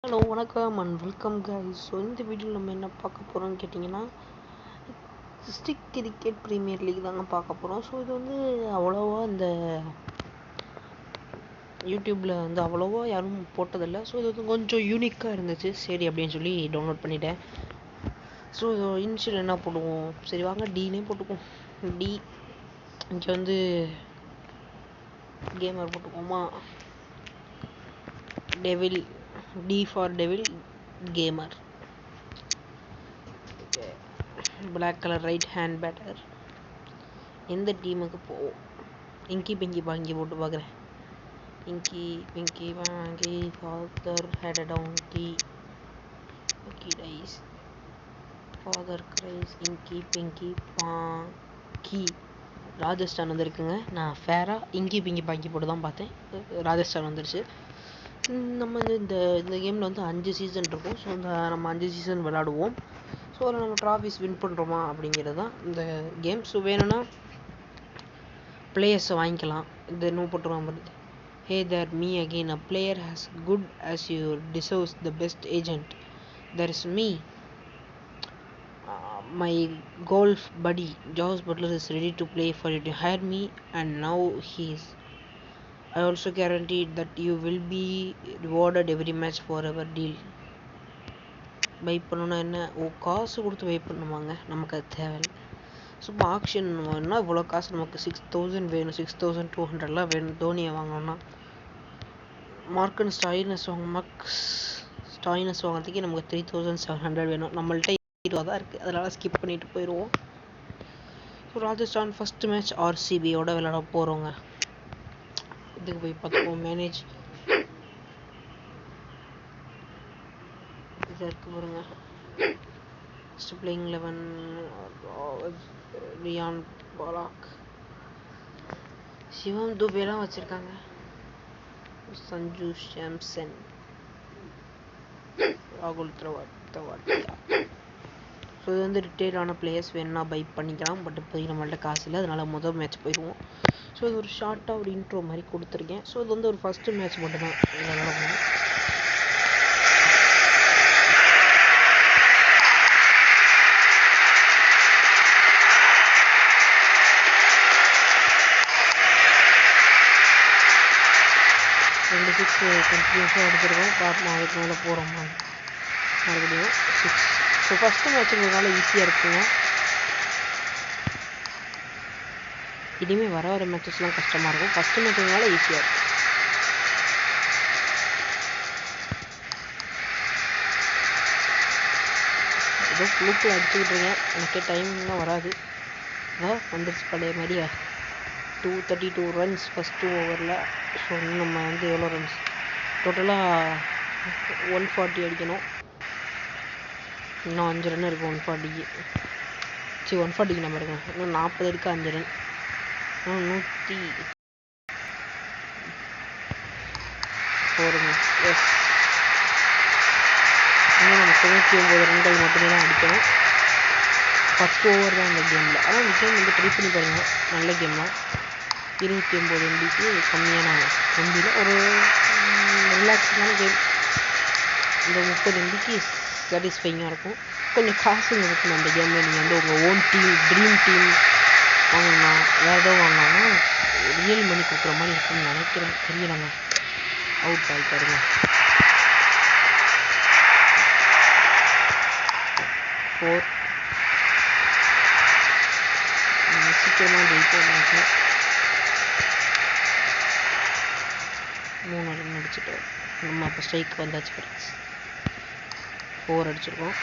Hello வணக்கம் and welcome guys. So இந்த வீடியோவில் நம்ம என்ன பார்க்க போகிறோம்னு கேட்டிங்கன்னா, ஸ்டிக் கிரிக்கெட் ப்ரீமியர் லீக் தாங்க பார்க்க போகிறோம். ஸோ இது வந்து அவ்வளோவா இந்த யூடியூப்பில் வந்து அவ்வளோவா யாரும் போட்டதில்லை. ஸோ இது வந்து கொஞ்சம் யூனிக்காக இருந்துச்சு, சரி அப்படின்னு சொல்லி டவுன்லோட் பண்ணிட்டேன். ஸோ இனிஷியல் என்ன போடுவோம், சரி வாங்க டீனே போட்டுக்குவோம். டி இங்கே வந்து கேமர் போட்டுக்குவோமா, devil, D for devil, gamer. Black color right hand batter. எந்த டீமுக்கு போவோம்? இங்கி பிங்கி பாங்கி போட்டு பார்க்குறேன். Inky pinky ponky father had donkey okay dies father cries inky pinky பாங்கி. Rajasthan வந்துருக்குங்க. நான் ஃபேராக இங்கி பிங்கி பாங்கி போட்டு தான் பார்த்தேன், ராஜஸ்தான் வந்துருச்சு. நம்ம இந்த கேமில் வந்து 5 சீசன் இருக்கும். ஸோ நம்ம 5 சீசன் விளாடுவோம். ஸோ அதில் நம்ம ட்ராஃபிஸ் வின் பண்ணுறோமா அப்படிங்கிறது தான் இந்த கேம். ஸோ வேணும்னா பிளேயர்ஸை வாங்கிக்கலாம். இந்த நோ போட்டுருவாங்க. Hey there me again a player has good as you deserves the best agent. There is me my golf buddy Jos Buttler is ready to play for you to hire me and now he is. I also guaranteed that you will be rewarded every match forever deal. Buy பண்ணணும்னா என்ன, காசு கொடுத்து by பண்ணுவாங்க, நமக்கு அது தேவையில்லை. So இப்போ action வேணும்னா இவ்வளோ காசு நமக்கு 6000 வேணும், 6200 வேணும். தோனியை வாங்கணும்னா மார்க்கன் ஸ்டாயினஸ் வாங்கிறதுக்கே நமக்கு 3700 வேணும். நம்மள்ட்ட 20 தான் இருக்குது, அதனால் ஸ்கிப் பண்ணிட்டு போயிடுவோம். ஸோ ராஜஸ்தான் ஃபஸ்ட்டு மேட்ச் RCBயோட விளையாட போகிறோங்க. இதுக்கு போய் பார்த்துப்போம். மேனேஜ் இதாக இருக்குது பாருங்க. ஃபஸ்ட்டு பிளேயிங் 11 ரியான் பராக், சிவம் துபேலாம் வச்சுருக்காங்க, சஞ்சு சாம்சன், ராகுல் தவாட்டியா. ஸோ இது வந்து ரிட்டையர்ட் ஆன பிளேயர்ஸ் வேணும்னா பை பண்ணிக்கலாம். பட் இப்போதைக்கு நம்மள்ட்ட காசு இல்லை, அதனால் முதல் மேட்ச் போயிடுவோம். ஸோ இது ஒரு ஷார்ட்டாக ஒரு இன்ட்ரோ மாதிரி கொடுத்துருக்கேன். ஸோ இது வந்து ஒரு ஃபஸ்ட்டு மேட்ச் மட்டும்தான் விளையாடணும். ரெண்டு 6 கண்டினியூஸாக எடுத்துருக்கோம். பார்ப்போம் அதுக்கு மேலே போகிறோமா மறுபடியும் 6. ஸோ ஃபஸ்ட்டு மேட்ச்சுங்கிறதுனால ஈஸியாக இருக்குங்க. இனிமேல் வர மேட்சஸ்லாம் கஷ்டமாக இருக்கும். ஃபஸ்ட்டு மேட்சுனால ஈஸியாக இருக்கும். ஏதோ ஃப்ளூக்கில் அடிச்சுக்கிட்டு இருக்கேன், எனக்கே டைமிங்லாம் வராது. அதான் வந்துருச்சு பழைய மாதிரியா. 232 ரன்ஸ் ஃபஸ்ட்டு ஓவரில். ஸோ நம்ம வந்து எவ்வளோ ரன்ஸ் டோட்டலாக 140 அடிக்கணும். இன்னும் 5 ரன் இருக்குது 140க்கு. சரி 140க்கு நம்ம இருக்கணும். இன்னும் 40 இருக்குது, 5 ரன். 104 எஸ். இன்னும் நம்ம 99 ரன்கள் மட்டுமே தான் அடிக்கணும். 10 ஓவர் தான் இந்த கேமில். ஆனால் இந்த கேம் வந்து ட்ரை பண்ணி பாருங்கள், நல்ல கேம் தான். 29 MBக்கு கம்மியான MBயில் ஒரு ரிலாக்ஸிங்கான கேம். இந்த 30 MBக்கு சாட்டிஸ்ஃபைங்காக இருக்கும். கொஞ்சம் காசுங்க இருக்கும் அந்த கேமில். நீங்கள் வந்து உங்கள் ஓன் டீம், ட்ரீம் டீம் வாங்கினா, வேறு ஏதோ வாங்கினாங்கன்னா ரியல் மணி கொடுக்குற மாதிரி இருக்குன்னு நினைக்கிறேன், தெரியலங்க. அவுட் ஆகிட்டாருங்க. 4. சீக்கிரமாக ஜெயிப்போம். 3 ரன் அடிச்சுட்டோம். நம்ம அப்போ ஸ்ட்ரைக் வந்தாச்சு ஃப்ரெண்ட்ஸ். 4 அடிச்சிருக்கோம்.